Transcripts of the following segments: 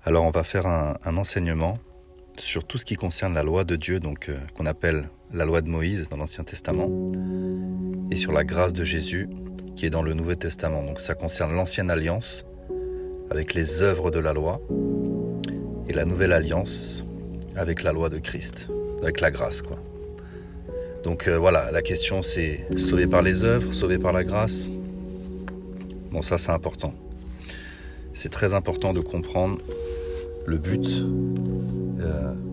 Alors on va faire un enseignement sur tout ce qui concerne la loi de Dieu, donc qu'on appelle la loi de Moïse dans l'Ancien Testament, et sur la grâce de Jésus qui est dans le Nouveau Testament. Donc ça concerne l'Ancienne Alliance avec les œuvres de la loi et la Nouvelle Alliance avec la loi de Christ, avec la grâce quoi. Donc voilà, la question c'est sauvé par les œuvres, sauvé par la grâce. Bon, ça c'est important. C'est très important de comprendre le but,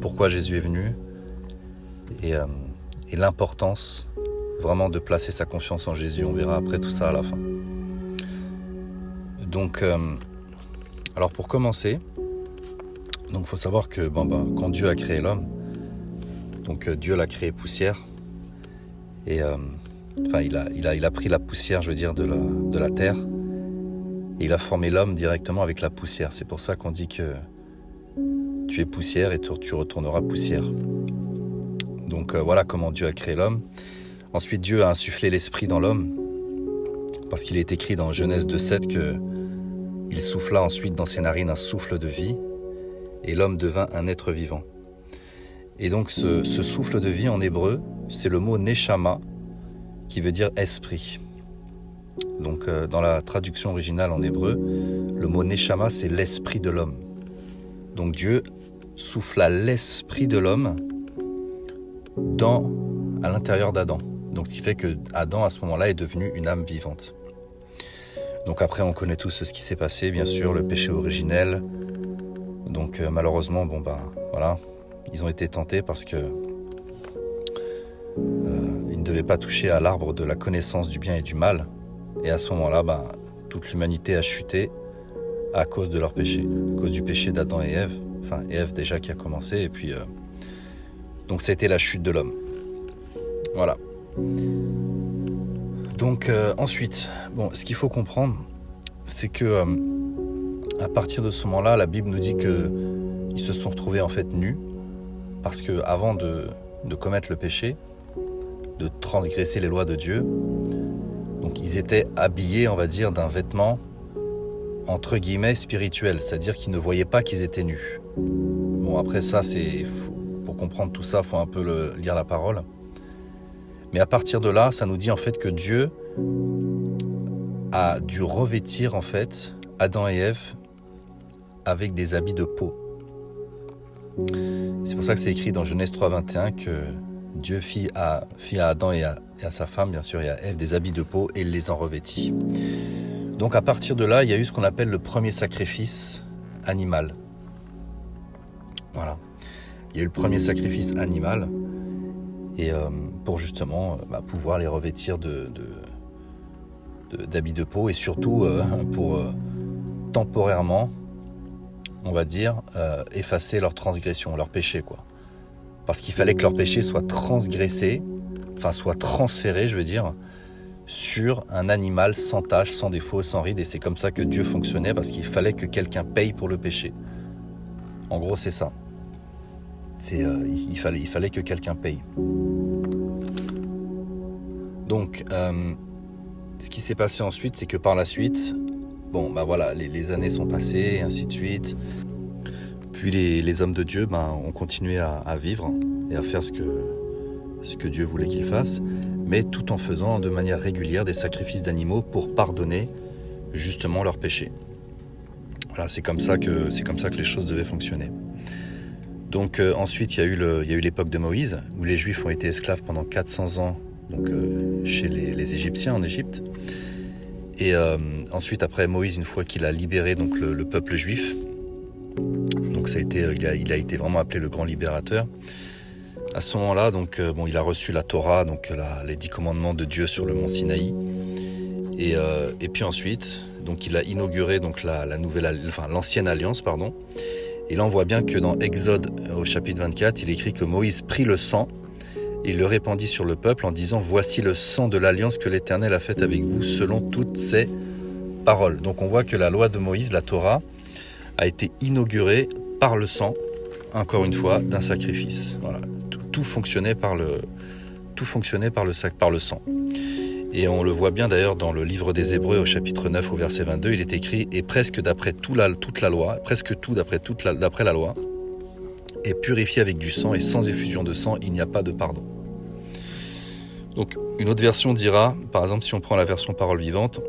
pourquoi Jésus est venu et l'importance vraiment de placer sa confiance en Jésus. On verra après tout ça à la fin. Donc, alors pour commencer, il faut savoir que quand Dieu a créé l'homme, donc Dieu l'a créé poussière et il a pris la poussière, je veux dire, de la terre. Et il a formé l'homme directement avec la poussière. C'est pour ça qu'on dit que tu es poussière et tu retourneras poussière. Donc voilà comment Dieu a créé l'homme. Ensuite, Dieu a insufflé l'esprit dans l'homme, parce qu'il est écrit dans Genèse 2,7 qu'il souffla ensuite dans ses narines un souffle de vie, et l'homme devint un être vivant. Et donc ce souffle de vie en hébreu, c'est le mot neshama, qui veut dire esprit. Donc dans la traduction originale en hébreu, le mot neshama c'est l'esprit de l'homme. Donc Dieu souffla l'esprit de l'homme à l'intérieur d'Adam. Donc ce qui fait que Adam à ce moment-là est devenu une âme vivante. Donc après on connaît tous ce qui s'est passé, bien sûr, le péché originel. Donc malheureusement, voilà, ils ont été tentés parce que ils ne devaient pas toucher à l'arbre de la connaissance du bien et du mal. Et à ce moment-là, toute l'humanité a chuté à cause de leur péché, à cause du péché d'Adam et Ève. Enfin, Ève déjà qui a commencé, et puis... donc ça a été la chute de l'homme. Voilà. Donc ensuite, ce qu'il faut comprendre, c'est que à partir de ce moment-là, la Bible nous dit qu'ils se sont retrouvés en fait nus, parce que avant de commettre le péché, de transgresser les lois de Dieu, donc ils étaient habillés, on va dire, d'un vêtement entre guillemets spirituel, c'est-à-dire qu'ils ne voyaient pas qu'ils étaient nus. Bon, après ça, pour comprendre tout ça, il faut un peu lire la parole. Mais à partir de là, ça nous dit en fait que Dieu a dû revêtir en fait Adam et Ève avec des habits de peau. C'est pour ça que c'est écrit dans Genèse 3,21 que Dieu fit à Adam et à sa femme, bien sûr, et à Ève, des habits de peau et il les en revêtit. Donc à partir de là, il y a eu ce qu'on appelle le premier sacrifice animal. Voilà. Il y a eu le premier sacrifice animal et pour justement pouvoir les revêtir d'habits de peau et surtout pour temporairement, on va dire, effacer leur transgression, leur péché, quoi. Parce qu'il fallait que leur péché soit transgressé, soit transféré, je veux dire, sur un animal sans tache, sans défaut, sans ride. Et c'est comme ça que Dieu fonctionnait, parce qu'il fallait que quelqu'un paye pour le péché. En gros, c'est ça. Il fallait que quelqu'un paye. Donc, ce qui s'est passé ensuite, c'est que par la suite, les années sont passées, et ainsi de suite. Puis les hommes de Dieu ont continué à vivre et à faire ce que Dieu voulait qu'ils fassent, mais tout en faisant de manière régulière des sacrifices d'animaux pour pardonner justement leurs péchés. Voilà, c'est comme ça que les choses devaient fonctionner. Donc ensuite, il y a eu l'époque de Moïse, où les Juifs ont été esclaves pendant 400 ans chez les Égyptiens en Égypte. Et ensuite, après Moïse, une fois qu'il a libéré le peuple juif, donc il a été vraiment appelé le grand libérateur. À ce moment-là, il a reçu la Torah, les 10 commandements de Dieu sur le mont Sinaï. Et puis ensuite, il a inauguré l'ancienne alliance, pardon. Et là, on voit bien que dans Exode, au chapitre 24, il écrit que Moïse prit le sang et le répandit sur le peuple en disant « Voici le sang de l'alliance que l'Éternel a faite avec vous selon toutes ses paroles. » Donc on voit que la loi de Moïse, la Torah, a été inaugurée par le sang, encore une fois, d'un sacrifice. Voilà. Tout fonctionnait par le sang. Et on le voit bien d'ailleurs dans le livre des Hébreux au chapitre 9 au verset 22, il est écrit « Et presque d'après toute la loi, presque tout d'après la loi, est purifié avec du sang, et sans effusion de sang, il n'y a pas de pardon. » Donc une autre version dira, par exemple si on prend la version parole vivante,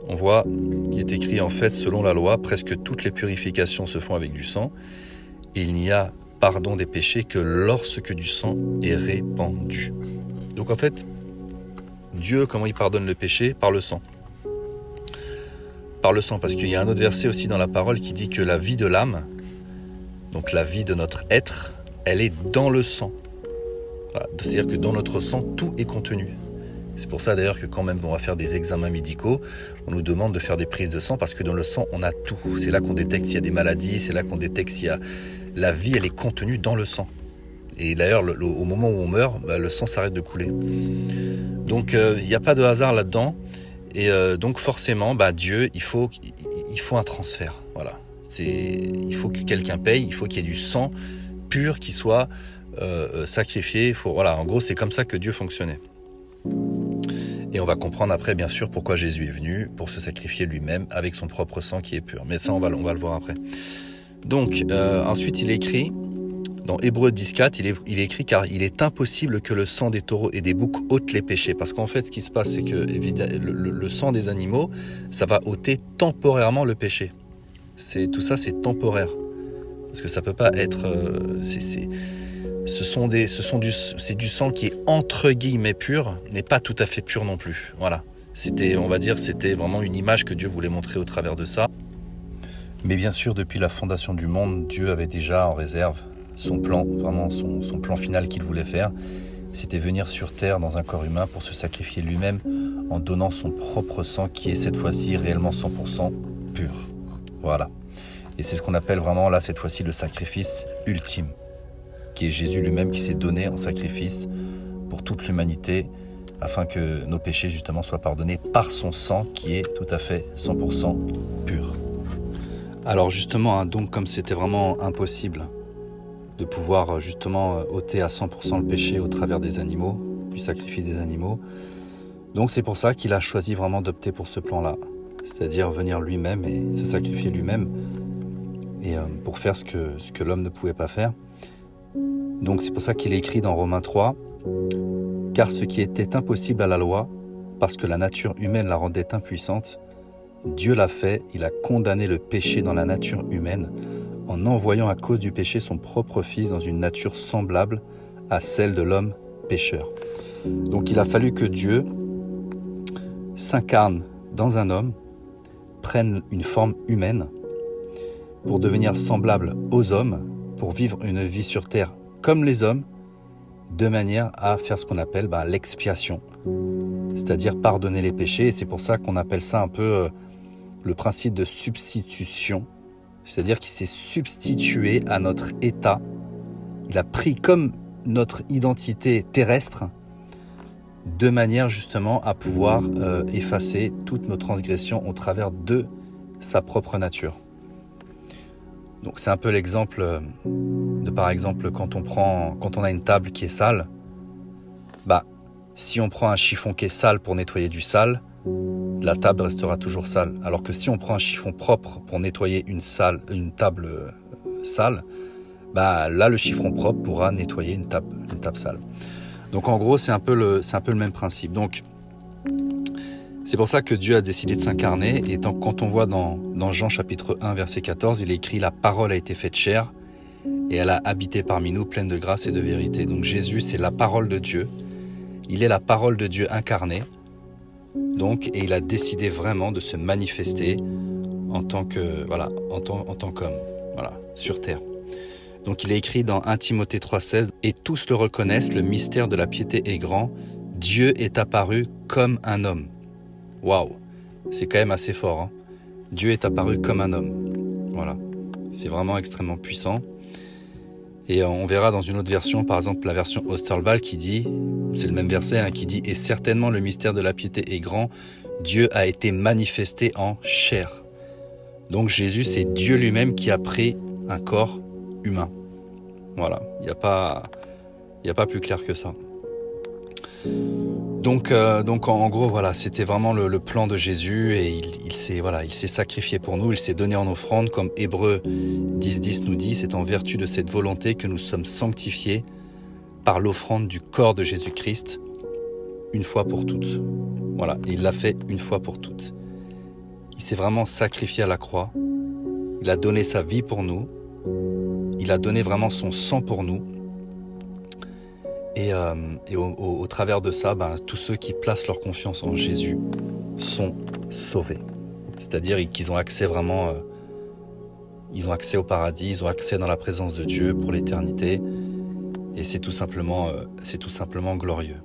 on voit qu'il est écrit en fait selon la loi, presque toutes les purifications se font avec du sang, et il n'y a pardon des péchés que lorsque du sang est répandu. Donc en fait, Dieu, comment il pardonne le péché? Par le sang. Par le sang, parce qu'il y a un autre verset aussi dans la parole qui dit que la vie de l'âme, donc la vie de notre être, elle est dans le sang. Voilà. C'est-à-dire que dans notre sang, tout est contenu. C'est pour ça d'ailleurs que quand même on va faire des examens médicaux, on nous demande de faire des prises de sang parce que dans le sang, on a tout. C'est là qu'on détecte s'il y a des maladies, c'est là qu'on détecte s'il y a... La vie, elle est contenue dans le sang. Et d'ailleurs, au moment où on meurt, le sang s'arrête de couler. Donc, il n'y a pas de hasard là-dedans. Et donc, forcément, Dieu, il faut un transfert. Voilà. Il faut que quelqu'un paye, il faut qu'il y ait du sang pur qui soit sacrifié. Voilà. En gros, c'est comme ça que Dieu fonctionnait. Et on va comprendre après, bien sûr, pourquoi Jésus est venu, pour se sacrifier lui-même avec son propre sang qui est pur. Mais ça, on va le voir après. Donc, ensuite, il est écrit... Dans Hébreux 10.4, il est écrit « Car il est impossible que le sang des taureaux et des boucs ôte les péchés. » Parce qu'en fait, ce qui se passe, c'est que le sang des animaux, ça va ôter temporairement le péché. Tout ça, c'est temporaire. Parce que ça peut pas être... c'est du sang qui est entre guillemets pur, n'est pas tout à fait pur non plus. Voilà. C'était vraiment une image que Dieu voulait montrer au travers de ça. Mais bien sûr, depuis la fondation du monde, Dieu avait déjà en réserve son plan, vraiment son plan final qu'il voulait faire, c'était venir sur terre dans un corps humain pour se sacrifier lui-même en donnant son propre sang qui est cette fois-ci réellement 100% pur. Voilà. Et c'est ce qu'on appelle vraiment là cette fois-ci le sacrifice ultime, qui est Jésus lui-même qui s'est donné en sacrifice pour toute l'humanité afin que nos péchés justement soient pardonnés par son sang qui est tout à fait 100% pur. Alors justement, donc comme c'était vraiment impossible de pouvoir justement ôter à 100% le péché au travers des animaux, du sacrifice des animaux. Donc c'est pour ça qu'il a choisi vraiment d'opter pour ce plan-là, c'est-à-dire venir lui-même et se sacrifier lui-même et pour faire ce que l'homme ne pouvait pas faire. Donc c'est pour ça qu'il est écrit dans Romains 3, « Car ce qui était impossible à la loi, parce que la nature humaine la rendait impuissante, Dieu l'a fait, il a condamné le péché dans la nature humaine, en envoyant à cause du péché son propre Fils dans une nature semblable à celle de l'homme pécheur. » Donc il a fallu que Dieu s'incarne dans un homme, prenne une forme humaine pour devenir semblable aux hommes, pour vivre une vie sur terre comme les hommes, de manière à faire ce qu'on appelle l'expiation, c'est-à-dire pardonner les péchés. Et c'est pour ça qu'on appelle ça un peu le principe de substitution. C'est-à-dire qu'il s'est substitué à notre état. Il a pris comme notre identité terrestre de manière justement à pouvoir effacer toutes nos transgressions au travers de sa propre nature. Donc c'est un peu l'exemple de par exemple quand on a une table qui est sale, si on prend un chiffon qui est sale pour nettoyer du sale, la table restera toujours sale. Alors que si on prend un chiffon propre pour nettoyer une table sale, là le chiffon propre pourra nettoyer une table sale. Donc en gros c'est un peu le même principe. Donc c'est pour ça que Dieu a décidé de s'incarner. Et quand on voit dans Jean chapitre 1 verset 14, il est écrit « La parole a été faite chair et elle a habité parmi nous pleine de grâce et de vérité ». Donc Jésus c'est la parole de Dieu. Il est la parole de Dieu incarnée. Donc, et il a décidé vraiment de se manifester en tant qu'homme, sur terre. Donc il est écrit dans 1 Timothée 3,16 « Et tous le reconnaissent, le mystère de la piété est grand, Dieu est apparu comme un homme. » Waouh, c'est quand même assez fort. Hein. Dieu est apparu comme un homme. Voilà, c'est vraiment extrêmement puissant. Et on verra dans une autre version, par exemple la version Osterbal qui dit, c'est le même verset, qui dit « Et certainement le mystère de la piété est grand, Dieu a été manifesté en chair. » Donc Jésus, c'est Dieu lui-même qui a pris un corps humain. Voilà, il n'y a pas plus clair que ça. Donc en gros, voilà, c'était vraiment le plan de Jésus et il s'est sacrifié pour nous, il s'est donné en offrande, comme Hébreux 10.10 nous dit, c'est en vertu de cette volonté que nous sommes sanctifiés par l'offrande du corps de Jésus-Christ, une fois pour toutes. Voilà, il l'a fait une fois pour toutes. Il s'est vraiment sacrifié à la croix, il a donné sa vie pour nous, il a donné vraiment son sang pour nous. Et au travers de ça, tous ceux qui placent leur confiance en Jésus sont sauvés. C'est-à-dire qu'ils ont accès vraiment, ils ont accès au paradis, ils ont accès dans la présence de Dieu pour l'éternité. Et c'est tout simplement glorieux.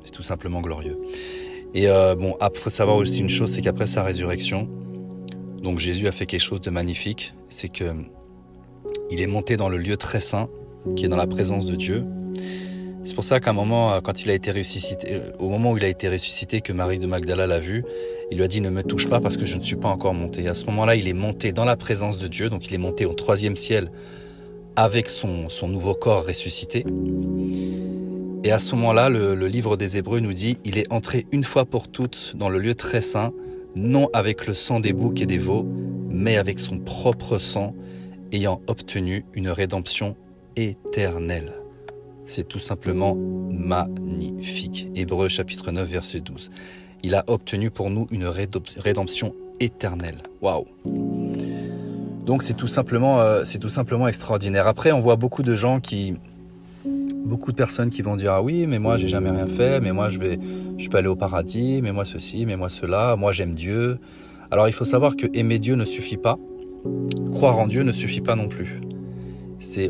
C'est tout simplement glorieux. Et faut savoir aussi une chose, c'est qu'après sa résurrection, donc Jésus a fait quelque chose de magnifique, c'est que il est monté dans le lieu très saint, qui est dans la présence de Dieu. C'est pour ça qu'à un moment, quand il a été ressuscité, au moment où il a été ressuscité, que Marie de Magdala l'a vu, il lui a dit « Ne me touche pas parce que je ne suis pas encore monté ». À ce moment-là, il est monté dans la présence de Dieu, donc il est monté au 3e ciel avec son nouveau corps ressuscité. Et à ce moment-là, le livre des Hébreux nous dit « Il est entré une fois pour toutes dans le lieu très saint, non avec le sang des boucs et des veaux, mais avec son propre sang, ayant obtenu une rédemption éternelle ». C'est tout simplement magnifique. Hébreux chapitre 9, verset 12. Il a obtenu pour nous une rédemption éternelle. Waouh! Donc c'est tout simplement extraordinaire. Après, on voit beaucoup de personnes qui vont dire « Ah oui, mais moi j'ai jamais rien fait, mais moi je peux aller au paradis, mais moi ceci, mais moi cela, moi j'aime Dieu. » Alors il faut savoir que aimer Dieu ne suffit pas, croire en Dieu ne suffit pas non plus.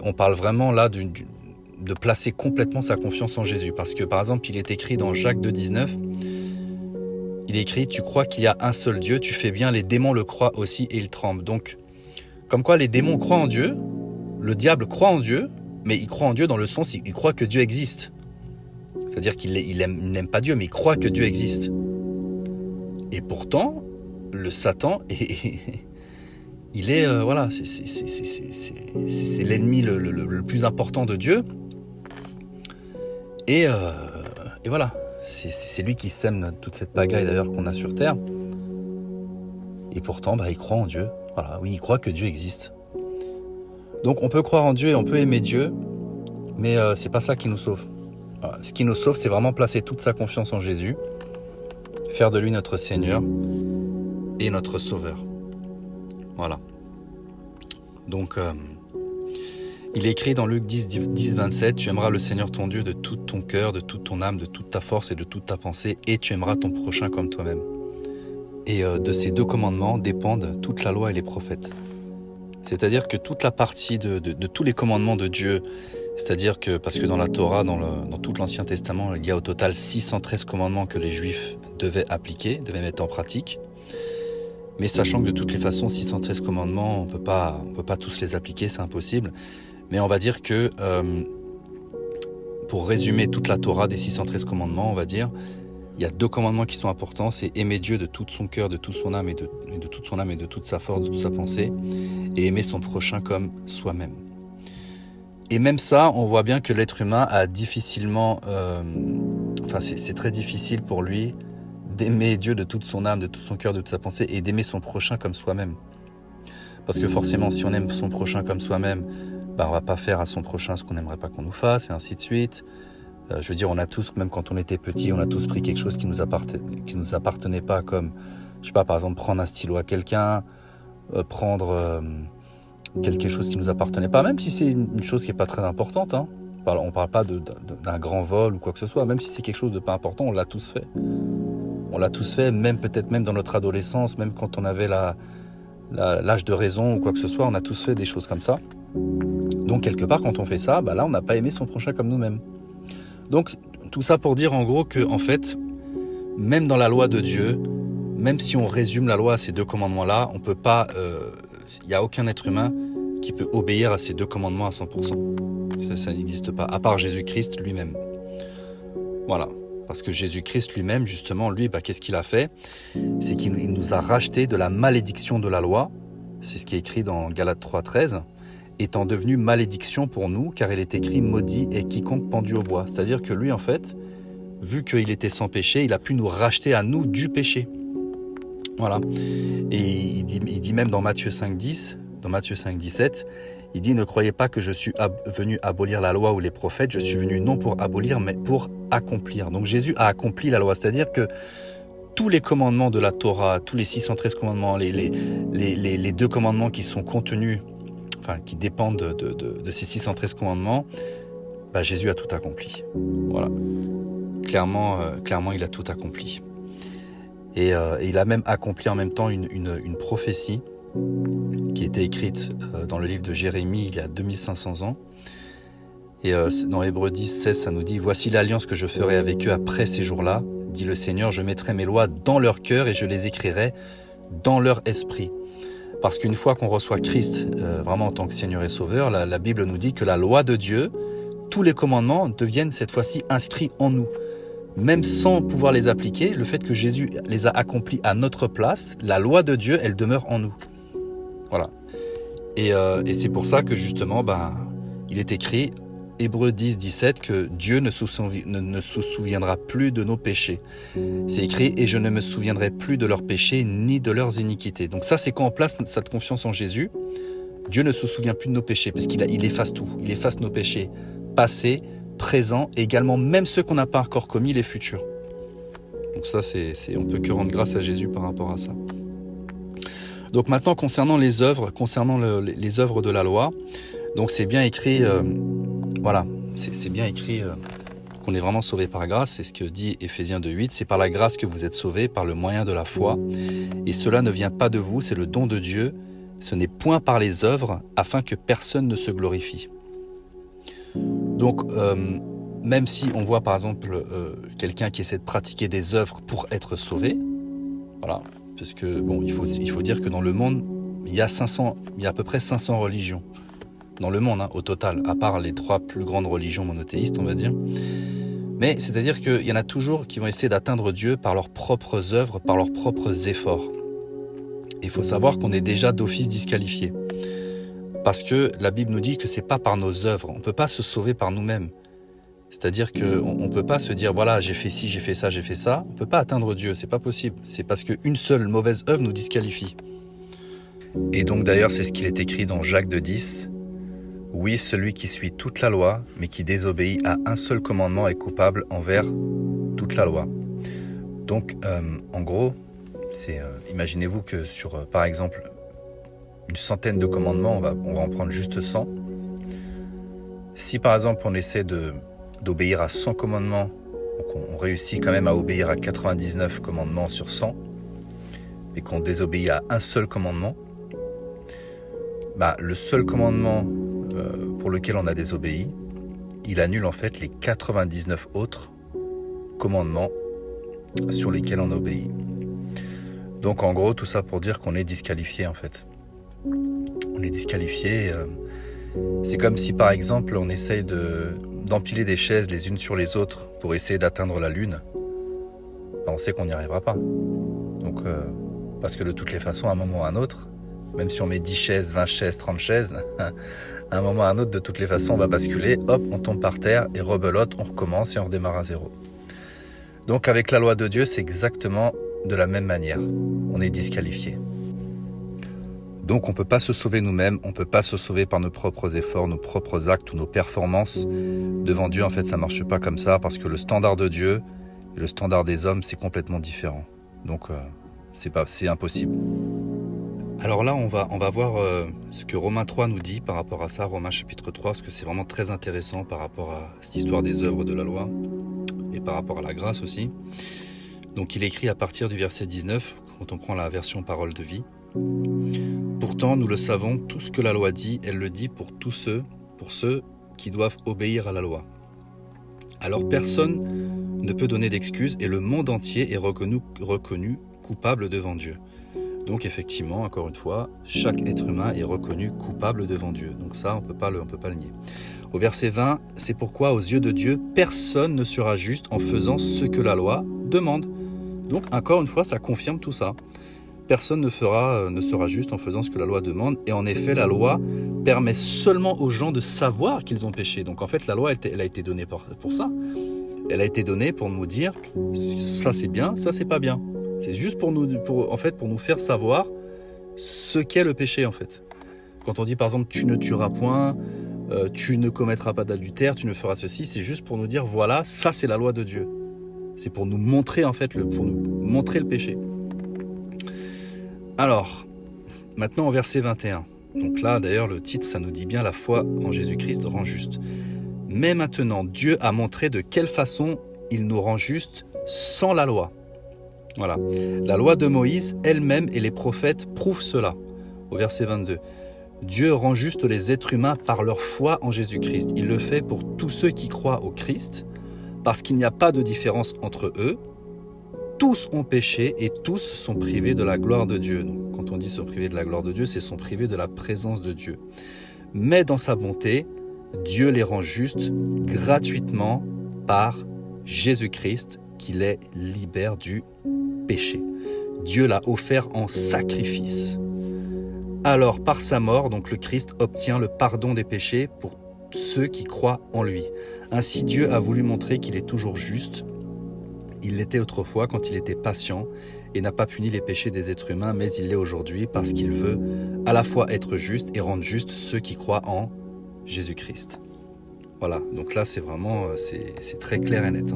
On parle vraiment là de placer complètement sa confiance en Jésus. Parce que par exemple, il est écrit dans Jacques 2.19, il est écrit « Tu crois qu'il y a un seul Dieu, tu fais bien, les démons le croient aussi et ils tremblent. » Donc, comme quoi les démons croient en Dieu, le diable croit en Dieu, mais il croit en Dieu dans le sens, il croit que Dieu existe. C'est-à-dire qu'il n'aime pas Dieu, mais il croit que Dieu existe. Et pourtant, le Satan il est, c'est l'ennemi le plus important de Dieu. Et voilà, c'est lui qui sème toute cette pagaille d'ailleurs qu'on a sur Terre. Et pourtant, il croit en Dieu. Voilà, oui, il croit que Dieu existe. Donc on peut croire en Dieu et on peut aimer Dieu, mais c'est pas ça qui nous sauve. Voilà, ce qui nous sauve, c'est vraiment placer toute sa confiance en Jésus, faire de lui notre Seigneur et notre Sauveur. Voilà. Donc, il est écrit dans Luc 10, 27, « Tu aimeras le Seigneur ton Dieu de tout ton cœur, de toute ton âme, de toute ta force et de toute ta pensée, et tu aimeras ton prochain comme toi-même. » Et de ces 2 commandements dépendent toute la loi et les prophètes. C'est-à-dire que toute la partie de tous les commandements de Dieu, c'est-à-dire que, parce que dans la Torah, dans tout l'Ancien Testament, il y a au total 613 commandements que les Juifs devaient appliquer, devaient mettre en pratique. Mais sachant que de toutes les façons, 613 commandements, on peut pas tous les appliquer, c'est impossible. Mais on va dire que, pour résumer toute la Torah des 613 commandements, on va dire, il y a 2 commandements qui sont importants, c'est aimer Dieu de tout son cœur, de toute son âme et de toute son âme et de toute sa force, de toute sa pensée, et aimer son prochain comme soi-même. Et même ça, on voit bien que l'être humain a difficilement, c'est très difficile pour lui d'aimer Dieu de toute son âme, de tout son cœur, de toute sa pensée, et d'aimer son prochain comme soi-même. Parce que forcément, si on aime son prochain comme soi-même, on va pas faire à son prochain ce qu'on n'aimerait pas qu'on nous fasse, et ainsi de suite. Je veux dire, on a tous, même quand on était petit, on a tous pris quelque chose qui nous appartenait pas, comme, je sais pas, par exemple, prendre un stylo à quelqu'un, prendre quelque chose qui nous appartenait pas, même si c'est une chose qui est pas très importante, hein. On parle pas d'un grand vol ou quoi que ce soit, même si c'est quelque chose de pas important, on l'a tous fait. On l'a tous fait, peut-être même dans notre adolescence, même quand on avait l'âge de raison ou quoi que ce soit, on a tous fait des choses comme ça. Donc quelque part, quand on fait ça, là on n'a pas aimé son prochain comme nous-mêmes. Donc tout ça pour dire en gros que en fait, même dans la loi de Dieu, même si on résume la loi à ces 2 commandements-là, on peut pas, il n'y a aucun être humain qui peut obéir à ces 2 commandements à 100%. Ça n'existe pas, à part Jésus-Christ lui-même. Voilà. Parce que Jésus-Christ lui-même, justement, lui, qu'est-ce qu'il a fait? C'est qu'il nous a racheté de la malédiction de la loi. C'est ce qui est écrit dans Galates 3.13. Étant devenu malédiction pour nous, car il est écrit « Maudit est quiconque pendu au bois ». C'est-à-dire que lui, en fait, vu qu'il était sans péché, il a pu nous racheter à nous du péché. Voilà. Et il dit même dans Matthieu 5,10, dans Matthieu 5,17, il dit « Ne croyez pas que je suis venu abolir la loi ou les prophètes, je suis venu non pour abolir, mais pour accomplir. » Donc Jésus a accompli la loi, c'est-à-dire que tous les commandements de la Torah, tous les 613 commandements, les 2 commandements qui sont contenus, enfin qui dépendent de ces 613 commandements, Jésus a tout accompli. Voilà. Clairement, il a tout accompli. Et il a même accompli en même temps une prophétie qui était écrite dans le livre de Jérémie il y a 2500 ans. Et dans Hébreux 10, 16, ça nous dit « Voici l'alliance que je ferai avec eux après ces jours-là, dit le Seigneur, je mettrai mes lois dans leur cœur et je les écrirai dans leur esprit. » Parce qu'une fois qu'on reçoit Christ vraiment en tant que Seigneur et Sauveur, la Bible nous dit que la loi de Dieu, tous les commandements deviennent cette fois-ci inscrits en nous. Même sans pouvoir les appliquer, le fait que Jésus les a accomplis à notre place, la loi de Dieu, elle demeure en nous. Voilà. Et c'est pour ça que justement, il est écrit, Hébreux 10, 17, que Dieu ne se souviendra plus de nos péchés. C'est écrit, et je ne me souviendrai plus de leurs péchés ni de leurs iniquités. Donc ça, c'est quand on place cette confiance en Jésus, Dieu ne se souvient plus de nos péchés, parce qu'il efface tout. Il efface nos péchés passés, présents, et également même ceux qu'on n'a pas encore commis, les futurs. Donc ça, on peut que rendre grâce à Jésus par rapport à ça. Donc maintenant, concernant les œuvres, les œuvres de la loi, donc c'est bien écrit, c'est bien écrit qu'on est vraiment sauvé par grâce, c'est ce que dit Éphésiens 2,8, c'est par la grâce que vous êtes sauvés, par le moyen de la foi, et cela ne vient pas de vous, c'est le don de Dieu, ce n'est point par les œuvres, afin que personne ne se glorifie. Donc, même si on voit par exemple quelqu'un qui essaie de pratiquer des œuvres pour être sauvé, voilà, parce que il faut dire que dans le monde, il y a à peu près 500 religions. Dans le monde, au total, à part les 3 plus grandes religions monothéistes, on va dire. Mais c'est-à-dire qu'il y en a toujours qui vont essayer d'atteindre Dieu par leurs propres œuvres, par leurs propres efforts. Et il faut savoir qu'on est déjà d'office disqualifié. Parce que la Bible nous dit que c'est pas par nos œuvres, on ne peut pas se sauver par nous-mêmes. C'est-à-dire qu'on ne peut pas se dire, voilà, j'ai fait ci, j'ai fait ça, on ne peut pas atteindre Dieu, c'est pas possible. C'est parce qu'une seule mauvaise œuvre nous disqualifie. Et donc d'ailleurs, c'est ce qu'il est écrit dans Jacques 2,10. Oui, celui qui suit toute la loi, mais qui désobéit à un seul commandement est coupable envers toute la loi. Donc, en gros, imaginez-vous que sur, par exemple, une centaine de commandements, on va en prendre juste 100. Si par exemple on essaie d'obéir à 100 commandements, donc on réussit quand même à obéir à 99 commandements sur 100, et qu'on désobéit à un seul commandement, le seul commandement pour lequel on a désobéi, il annule en fait les 99 autres commandements sur lesquels on a obéi. Donc en gros, tout ça pour dire qu'on est disqualifié en fait. On est disqualifié. C'est comme si par exemple on essaye d'empiler des chaises les unes sur les autres pour essayer d'atteindre la lune. On sait qu'on n'y arrivera pas. Donc, parce que de toutes les façons, à un moment ou à un autre, même si on met 10 chaises, 20 chaises, 30 chaises, à un moment ou à un autre, de toutes les façons, on va basculer, hop, on tombe par terre et rebelote, on recommence et on redémarre à zéro. Donc avec la loi de Dieu, c'est exactement de la même manière. On est disqualifié. Donc on ne peut pas se sauver nous-mêmes, on ne peut pas se sauver par nos propres efforts, nos propres actes ou nos performances. Devant Dieu, en fait, ça ne marche pas comme ça parce que le standard de Dieu et le standard des hommes, c'est complètement différent. Donc c'est impossible. Alors là, on va voir ce que Romains 3 nous dit par rapport à ça, Romains chapitre 3, parce que c'est vraiment très intéressant par rapport à cette histoire des œuvres de la loi et par rapport à la grâce aussi. Donc il écrit à partir du verset 19, quand on prend la version parole de vie. Pourtant, nous le savons, tout ce que la loi dit, elle le dit pour ceux qui doivent obéir à la loi. Alors personne ne peut donner d'excuses et le monde entier est reconnu coupable devant Dieu. Donc effectivement, encore une fois, chaque être humain est reconnu coupable devant Dieu. Donc ça, on peut pas le nier. Au verset 20, c'est pourquoi aux yeux de Dieu, personne ne sera juste en faisant ce que la loi demande. Donc encore une fois, ça confirme tout ça. Personne ne sera juste en faisant ce que la loi demande. Et en effet, la loi permet seulement aux gens de savoir qu'ils ont péché. Donc en fait, la loi, elle a été donnée pour ça. Elle a été donnée pour nous dire que ça c'est bien, ça c'est pas bien. C'est juste pour nous faire savoir ce qu'est le péché en fait. Quand on dit par exemple tu ne tueras point, tu ne commettras pas d'adultère, tu ne feras ceci, c'est juste pour nous dire voilà, ça c'est la loi de Dieu. C'est pour nous montrer en fait pour nous montrer le péché. Alors, maintenant au verset 21. Donc là d'ailleurs le titre ça nous dit bien la foi en Jésus-Christ rend juste. Mais maintenant Dieu a montré de quelle façon il nous rend juste sans la loi. Voilà. La loi de Moïse elle-même et les prophètes prouvent cela. Au verset 22. Dieu rend juste les êtres humains par leur foi en Jésus-Christ. Il le fait pour tous ceux qui croient au Christ, parce qu'il n'y a pas de différence entre eux. Tous ont péché et tous sont privés de la gloire de Dieu. Donc, quand on dit sont privés de la gloire de Dieu, c'est sont privés de la présence de Dieu. Mais dans sa bonté, Dieu les rend justes gratuitement par Jésus-Christ, qui les libère du péché. Dieu l'a offert en sacrifice. Alors, par sa mort, donc le Christ obtient le pardon des péchés pour ceux qui croient en lui. Ainsi, Dieu a voulu montrer qu'il est toujours juste. Il l'était autrefois quand il était patient et n'a pas puni les péchés des êtres humains, mais il l'est aujourd'hui parce qu'il veut à la fois être juste et rendre juste ceux qui croient en Jésus-Christ. Voilà, donc là c'est vraiment, c'est très clair et net.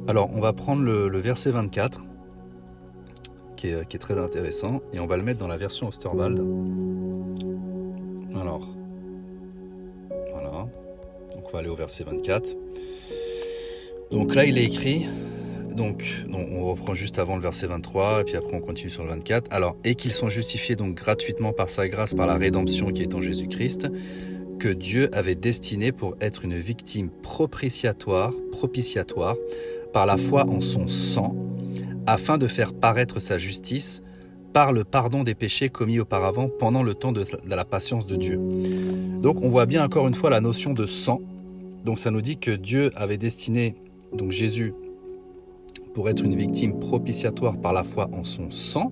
Alors, on va prendre le verset 24. Qui est très intéressant, et on va le mettre dans la version Osterwald. Alors, voilà. Donc on va aller au verset 24. Donc là, il est écrit, donc on reprend juste avant le verset 23, et puis après on continue sur le 24. Alors, et qu'ils sont justifiés donc gratuitement par sa grâce, par la rédemption qui est en Jésus-Christ, que Dieu avait destiné pour être une victime propitiatoire, par la foi en son sang, afin de faire paraître sa justice par le pardon des péchés commis auparavant pendant le temps de la patience de Dieu. Donc on voit bien encore une fois la notion de sang. Donc ça nous dit que Dieu avait destiné donc Jésus pour être une victime propitiatoire par la foi en son sang,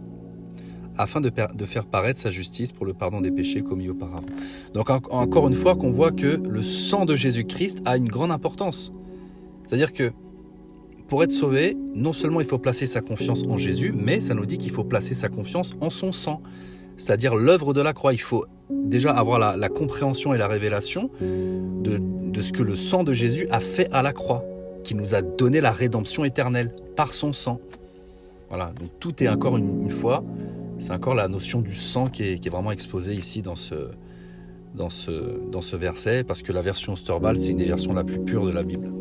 afin de faire paraître sa justice pour le pardon des péchés commis auparavant. Donc encore une fois qu'on voit que le sang de Jésus-Christ a une grande importance. C'est-à-dire que pour être sauvé, non seulement il faut placer sa confiance en Jésus, mais ça nous dit qu'il faut placer sa confiance en son sang, c'est-à-dire l'œuvre de la croix. Il faut déjà avoir la compréhension et la révélation de ce que le sang de Jésus a fait à la croix, qui nous a donné la rédemption éternelle par son sang. Voilà, donc tout est encore une fois, c'est encore la notion du sang qui est vraiment exposée ici dans ce verset, parce que la version Osterwald, c'est une des versions la plus pure de la Bible,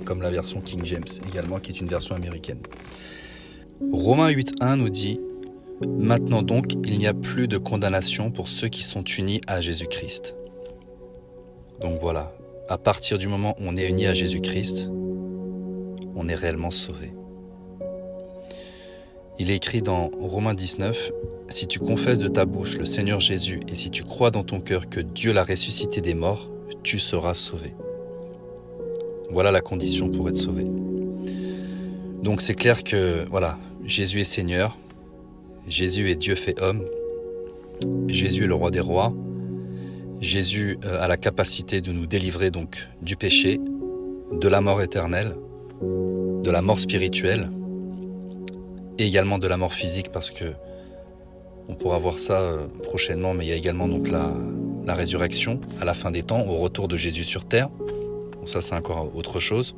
comme la version King James également, qui est une version américaine. Romains 8.1 nous dit « Maintenant donc, il n'y a plus de condamnation pour ceux qui sont unis à Jésus-Christ. » Donc voilà, à partir du moment où on est unis à Jésus-Christ, on est réellement sauvé. Il est écrit dans Romains 19, « Si tu confesses de ta bouche le Seigneur Jésus et si tu crois dans ton cœur que Dieu l'a ressuscité des morts, tu seras sauvé. » Voilà la condition pour être sauvé. Donc c'est clair que voilà, Jésus est Seigneur, Jésus est Dieu fait homme, Jésus est le roi des rois, Jésus a la capacité de nous délivrer donc du péché, de la mort éternelle, de la mort spirituelle, et également de la mort physique, parce que on pourra voir ça prochainement, mais il y a également donc la résurrection à la fin des temps, au retour de Jésus sur terre. Bon, ça c'est encore autre chose.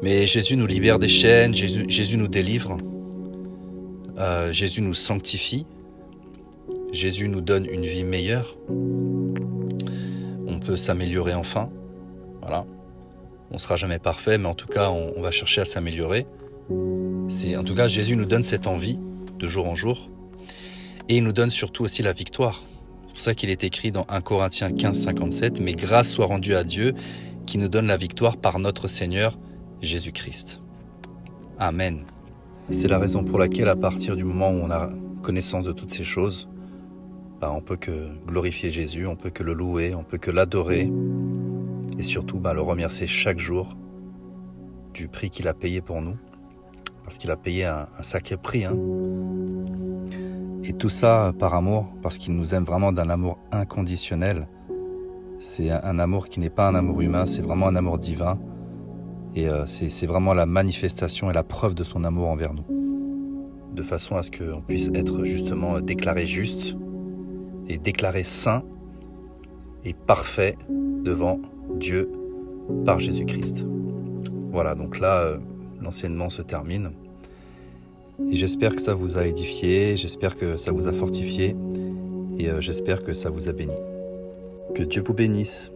Mais Jésus nous libère des chaînes, Jésus nous délivre, Jésus nous sanctifie, Jésus nous donne une vie meilleure. On peut s'améliorer enfin, voilà. On ne sera jamais parfait, mais en tout cas on va chercher à s'améliorer. En tout cas Jésus nous donne cette envie de jour en jour, et il nous donne surtout aussi la victoire. C'est pour ça qu'il est écrit dans 1 Corinthiens 15, 57, « Mais grâce soit rendue à Dieu qui nous donne la victoire par notre Seigneur Jésus-Christ. » Amen. C'est la raison pour laquelle à partir du moment où on a connaissance de toutes ces choses, on peut que glorifier Jésus, on peut que le louer, on peut que l'adorer, et surtout le remercier chaque jour du prix qu'il a payé pour nous, parce qu'il a payé un sacré prix. Et tout ça par amour, parce qu'il nous aime vraiment d'un amour inconditionnel. C'est un amour qui n'est pas un amour humain, c'est vraiment un amour divin. Et c'est vraiment la manifestation et la preuve de son amour envers nous. De façon à ce qu'on puisse être justement déclaré juste et déclaré saint et parfait devant Dieu par Jésus-Christ. Voilà, donc là, l'enseignement se termine. Et j'espère que ça vous a édifié, j'espère que ça vous a fortifié et j'espère que ça vous a béni. Que Dieu vous bénisse.